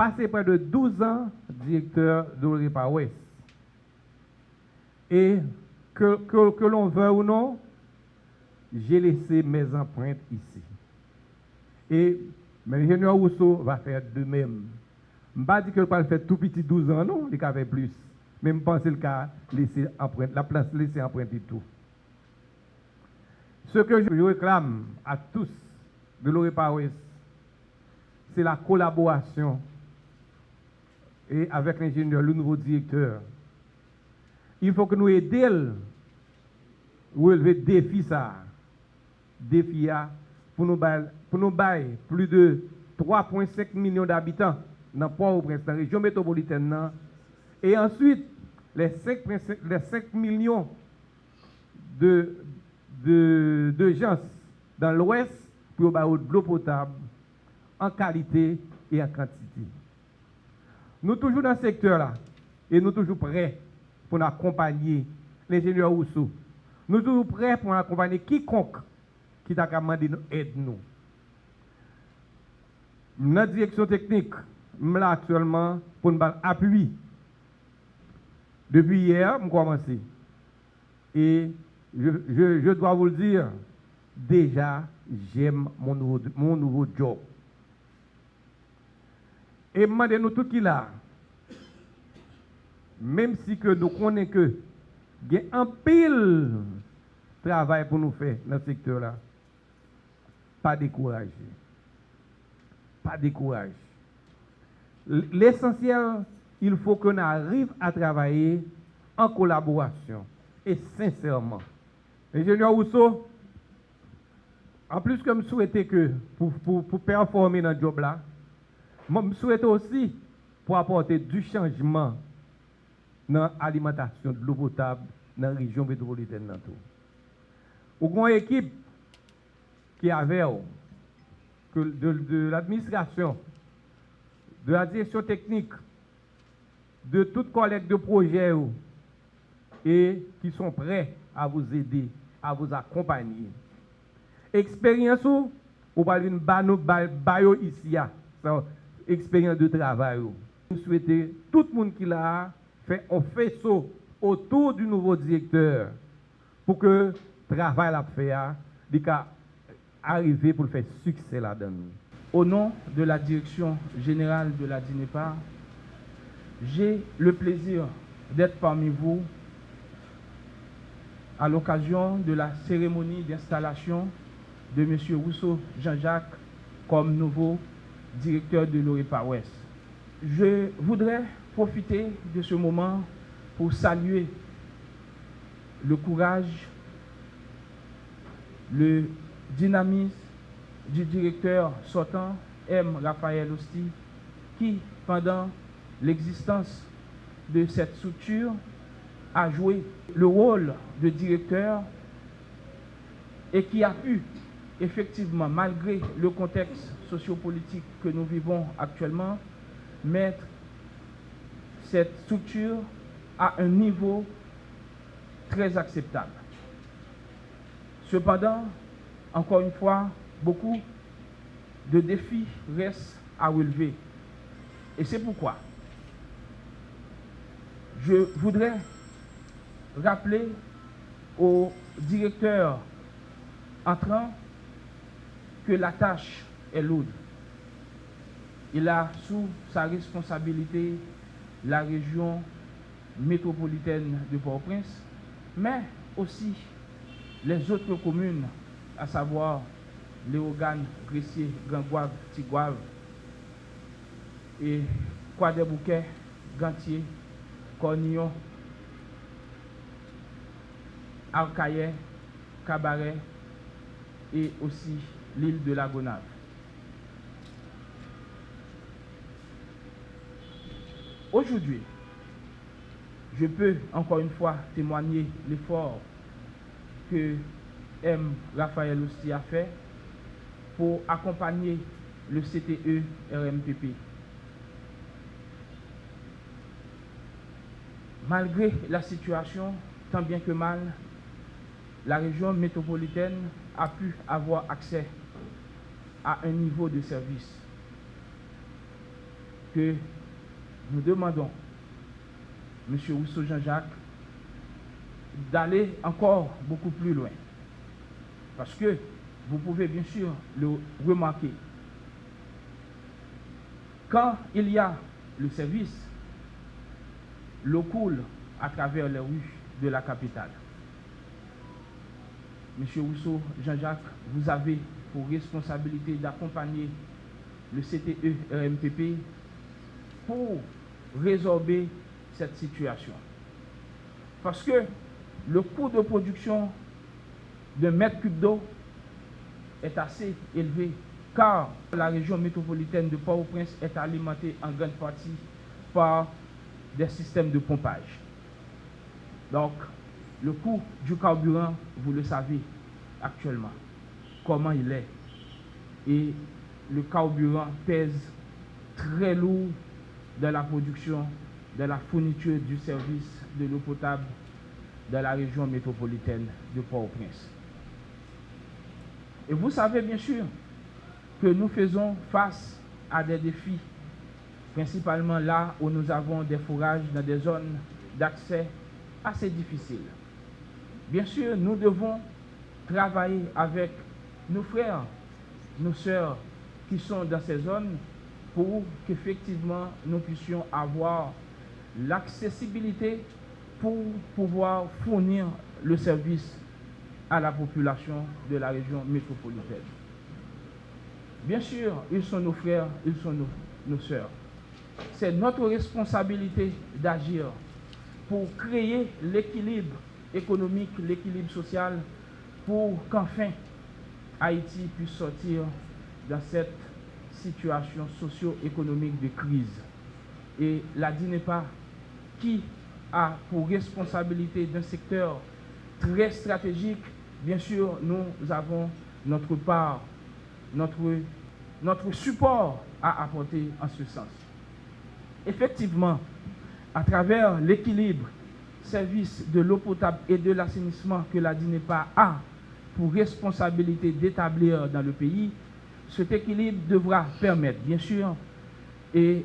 passé près de 12 ans directeur de l'OREPA Ouest. Et que l'on veuille ou non, j'ai laissé mes empreintes ici. Et l'ingénieur Rousseau va faire de même. Je ne pas dire que va faire tout petit 12 ans, non, il va faire plus. Mais je pense le cas laisser empreinte, la place laisser empreinte et tout. Ce que je réclame à tous de l'OREPA Ouest, c'est la collaboration et avec l'ingénieur, le nouveau directeur. Il faut que nous aidions à relever le défi ça. Défi pour nous bailler plus de 3,5 millions d'habitants dans Port-au-Prince, dans la région métropolitaine. Et ensuite, les 5 millions de gens dans l'Ouest pour avoir de l'eau potable en qualité et en quantité. Nous toujours dans ce secteur-là et nous toujours prêts pour accompagner l'ingénieur Rousseau. Nous toujours prêts pour accompagner quiconque qui t'a demandé de nous aider. Notre direction technique, là actuellement, pour nous appuyer. Depuis hier, je commencé. Et je dois vous le dire, déjà, j'aime mon nouveau job. Et demandez-nous tout qui là, même si que nous connaissons que il y a un pile travail pour nous faire dans ce secteur-là, pas décourager. Pas décourager. L'essentiel, il faut qu'on arrive à travailler en collaboration et sincèrement. Ingénieur Rousseau, en plus que je souhaitais que pour performer dans ce job-là, je souhaite aussi pour apporter du changement dans l'alimentation de l'eau potable dans la région métropolitaine. Ou une équipe qui avait de l'administration, de la direction technique, de toutes collègues de projets et qui sont prêts à vous aider, à vous accompagner. Expérience ou pas une bayo ici, expérience de travail. Nous souhaitons tout le monde qui l'a fait un faisceau autour du nouveau directeur pour que le travail à faire arriver pour faire succès là-dedans. Au nom de la direction générale de la DINEPA, j'ai le plaisir d'être parmi vous à l'occasion de la cérémonie d'installation de M. Rousseau Jean-Jacques comme nouveau directeur de l'OREPA Ouest. Je voudrais profiter de ce moment pour saluer le courage, le dynamisme du directeur sortant, M. Raphaël Osti, qui, pendant l'existence de cette structure, a joué le rôle de directeur et qui a pu, effectivement, malgré le contexte sociopolitique que nous vivons actuellement, mettre cette structure à un niveau très acceptable. Cependant, encore une fois, beaucoup de défis restent à relever. Et c'est pourquoi je voudrais rappeler au directeur entrant que la tâche est lourde. Il a sous sa responsabilité la région métropolitaine de Port-au-Prince, mais aussi les autres communes, à savoir Léogane, Gressier, Gangouave, Tigouave et Croix-des-Bouquets, Gantier, Cornillon, Arcaillet, Cabaret et aussi l'île de la Gonave. Aujourd'hui, je peux encore une fois témoigner l'effort que M. Raphaël Osti a fait pour accompagner le CTE RMPP. Malgré la situation, tant bien que mal, la région métropolitaine a pu avoir accès à un niveau de service. que nous demandons, M. Rousseau Jean-Jacques, d'aller encore beaucoup plus loin. Parce que vous pouvez bien sûr le remarquer. Quand il y a le service, l'eau coule à travers les rues de la capitale. Monsieur Rousseau Jean-Jacques, vous avez pour responsabilité d'accompagner le CTE RMPP pour résorber cette situation. Parce que le coût de production d'un mètre cube d'eau est assez élevé, car la région métropolitaine de Port-au-Prince est alimentée en grande partie par des systèmes de pompage. Donc, le coût du carburant, vous le savez actuellement, comment il est. Et le carburant pèse très lourd dans la production, dans la fourniture du service de l'eau potable dans la région métropolitaine de Port-au-Prince. Et vous savez bien sûr que nous faisons face à des défis, principalement là où nous avons des forages dans des zones d'accès assez difficiles. Bien sûr, nous devons travailler avec nos frères, nos sœurs qui sont dans ces zones pour qu'effectivement nous puissions avoir l'accessibilité pour pouvoir fournir le service à la population de la région métropolitaine. Bien sûr, ils sont nos frères, ils sont nos sœurs. C'est notre responsabilité d'agir pour créer l'équilibre économique, l'équilibre social, pour qu'enfin Haïti puisse sortir dans cette situation socio-économique de crise. Et la DINEPA, qui a pour responsabilité d'un secteur très stratégique, bien sûr, nous avons notre part, notre support à apporter en ce sens. Effectivement, à travers l'équilibre service de l'eau potable et de l'assainissement que la DINEPA a pour responsabilité d'établir dans le pays, cet équilibre devra permettre, bien sûr, et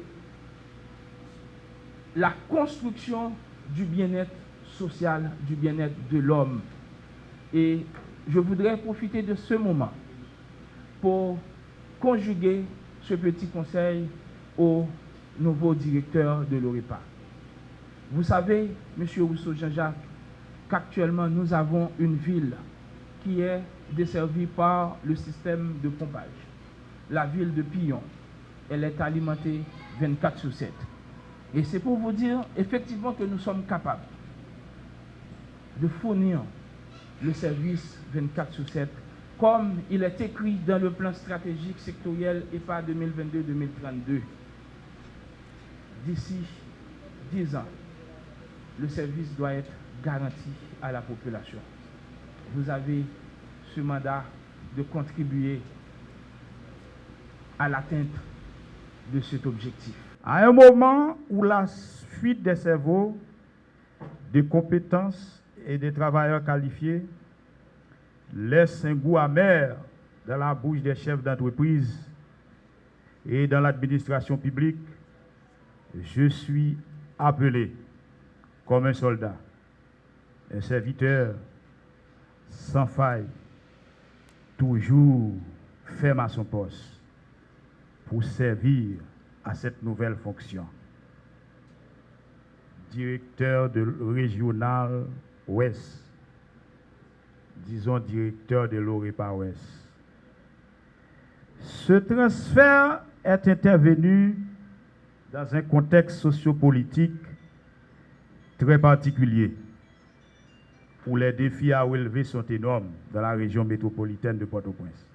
la construction du bien-être social, du bien-être de l'homme. Et je voudrais profiter de ce moment pour conjuguer ce petit conseil au nouveau directeur de l'OREPA. Vous savez, M. Rousseau Jean-Jacques, qu'actuellement nous avons une ville qui est desservie par le système de pompage. La ville de Pillon, elle est alimentée 24/7. Et c'est pour vous dire effectivement que nous sommes capables de fournir le service 24/7 comme il est écrit dans le plan stratégique sectoriel EPA 2022-2032. D'ici 10 ans, le service doit être garanti à la population. Vous avez ce mandat de contribuer à l'atteinte de cet objectif. À un moment où la fuite des cerveaux, des compétences et des travailleurs qualifiés laisse un goût amer dans la bouche des chefs d'entreprise et dans l'administration publique, je suis appelé comme un soldat, un serviteur sans faille, toujours ferme à son poste pour servir à cette nouvelle fonction. Directeur de régional Ouest, disons directeur de l'OREPA Ouest. Ce transfert est intervenu dans un contexte sociopolitique très particulier, où les défis à relever sont énormes dans la région métropolitaine de Port-au-Prince.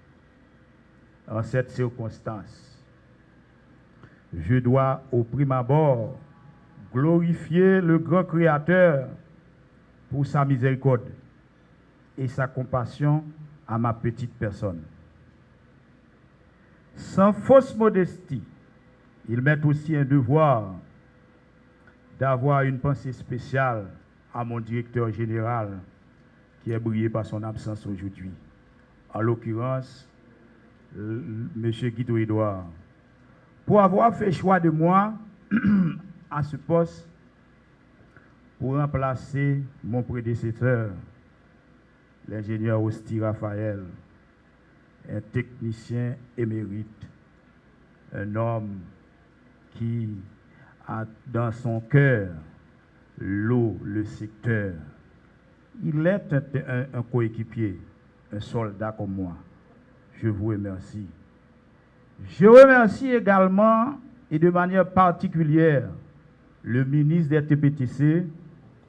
En cette circonstance, je dois au prime abord glorifier le grand Créateur pour sa miséricorde et sa compassion à ma petite personne. Sans fausse modestie, il m'est aussi un devoir d'avoir une pensée spéciale à mon directeur général qui est brouillé par son absence aujourd'hui. En l'occurrence, M. Guido Edouard, pour avoir fait choix de moi à ce poste pour remplacer mon prédécesseur, l'ingénieur Osti Raphaël, un technicien émérite, un homme qui a dans son cœur l'eau, le secteur. Il est un coéquipier, un soldat comme moi. Je vous remercie. Je remercie également et de manière particulière le ministre des TPTC,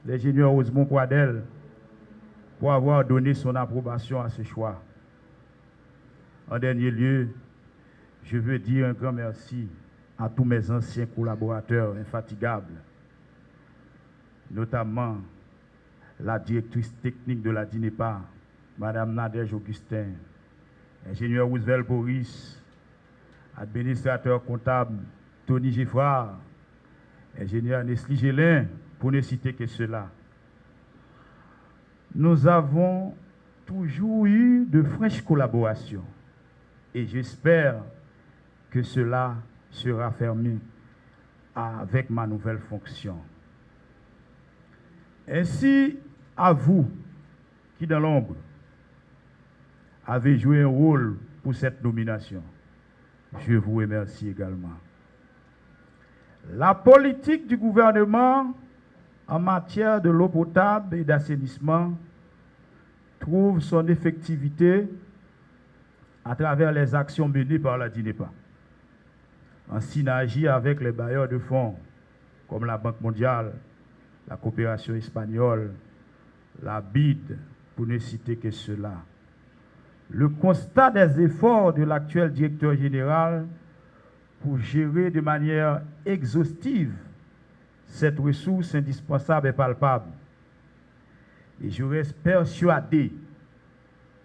l'ingénieur Osmond Poidel, pour avoir donné son approbation à ce choix. En dernier lieu, je veux dire un grand merci à tous mes anciens collaborateurs infatigables, notamment la directrice technique de la DINEPA, Mme Nadège Augustin, ingénieur Roosevelt Boris, administrateur comptable Tony Giffard, ingénieur Nestlé Gélin, pour ne citer que cela. Nous avons toujours eu de fraîches collaborations et j'espère que cela sera fermé avec ma nouvelle fonction. Ainsi, à vous qui, dans l'ombre, avez joué un rôle pour cette nomination, je vous remercie également. La politique du gouvernement en matière de l'eau potable et d'assainissement trouve son effectivité à travers les actions menées par la DINEPA, en synergie avec les bailleurs de fonds comme la Banque mondiale, la coopération espagnole, la BID, pour ne citer que cela. Le constat des efforts de l'actuel directeur général pour gérer de manière exhaustive cette ressource indispensable et palpable. Et je reste persuadé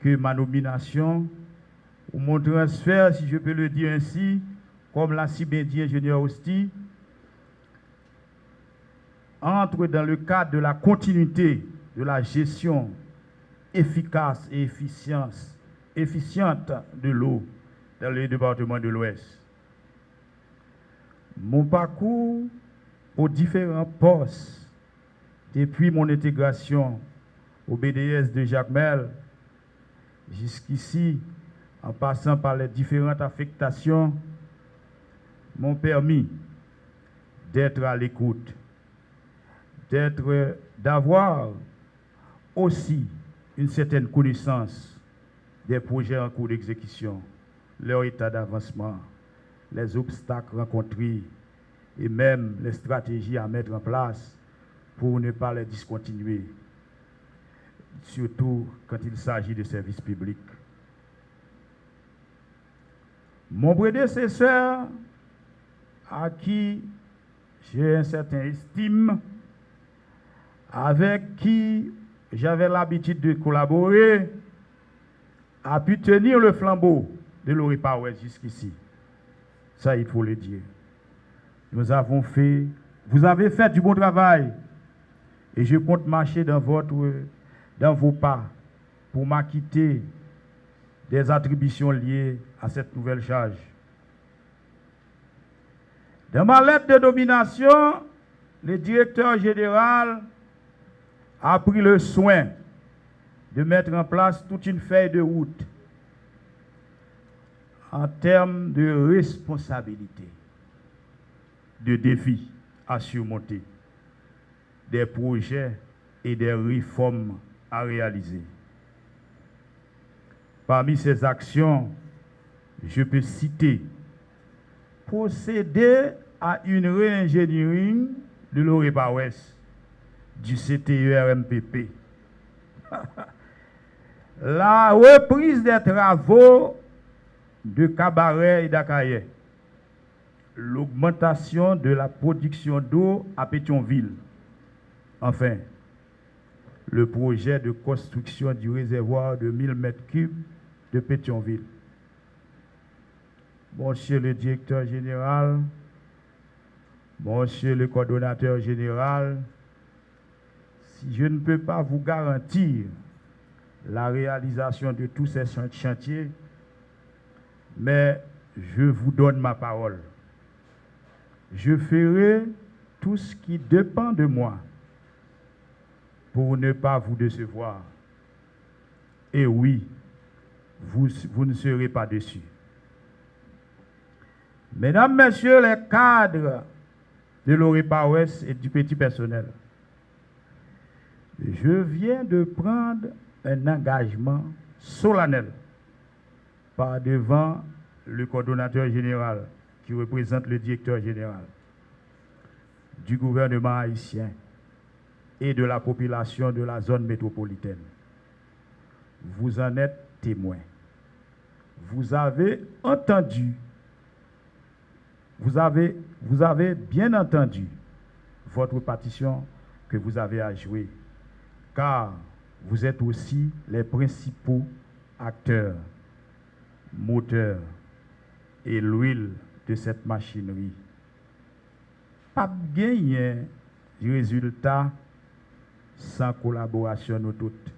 que ma nomination ou mon transfert, si je peux le dire ainsi, comme l'a si bien dit ingénieur Osti, entre dans le cadre de la continuité de la gestion efficace et efficiente de l'eau dans le département de l'Ouest. Mon parcours aux différents postes depuis mon intégration au BDS de Jacmel jusqu'ici, en passant par les différentes affectations, m'ont permis d'être à l'écoute, d'avoir aussi une certaine connaissance des projets en cours d'exécution, leur état d'avancement, les obstacles rencontrés et même les stratégies à mettre en place pour ne pas les discontinuer, surtout quand il s'agit de services publics. Mon prédécesseur, à qui j'ai un certain estime, avec qui j'avais l'habitude de collaborer, a pu tenir le flambeau de l'Oripa Ouest jusqu'ici. Ça, il faut le dire. Vous avez fait du bon travail et je compte marcher dans vos pas pour m'acquitter des attributions liées à cette nouvelle charge. Dans ma lettre de nomination, le directeur général a pris le soin de mettre en place toute une feuille de route en termes de responsabilité, de défis à surmonter, des projets et des réformes à réaliser. Parmi ces actions, je peux citer procéder à une réingénierie de l'Oripa Ouest, du CTE-RMPP. La reprise des travaux de Cabaret et d'Akaye. L'augmentation de la production d'eau à Pétionville. Enfin, le projet de construction du réservoir de 1000 m3 de Pétionville. Monsieur le directeur général, monsieur le coordonnateur général, si je ne peux pas vous garantir la réalisation de tous ces chantiers, mais je vous donne ma parole je ferai tout ce qui dépend de moi pour ne pas vous décevoir. Et oui, vous ne serez pas déçus. Mesdames, Messieurs les cadres de l'OREPA-Ouest et du petit personnel, je viens de prendre un engagement solennel par devant le coordonnateur général qui représente le directeur général du gouvernement haïtien et de la population de la zone métropolitaine. Vous en êtes témoins. Vous avez entendu, vous avez bien entendu votre partition que vous avez à jouer, car vous êtes aussi les principaux acteurs, moteurs et l'huile de cette machinerie. Pas de gain du résultat sans collaboration nous toutes.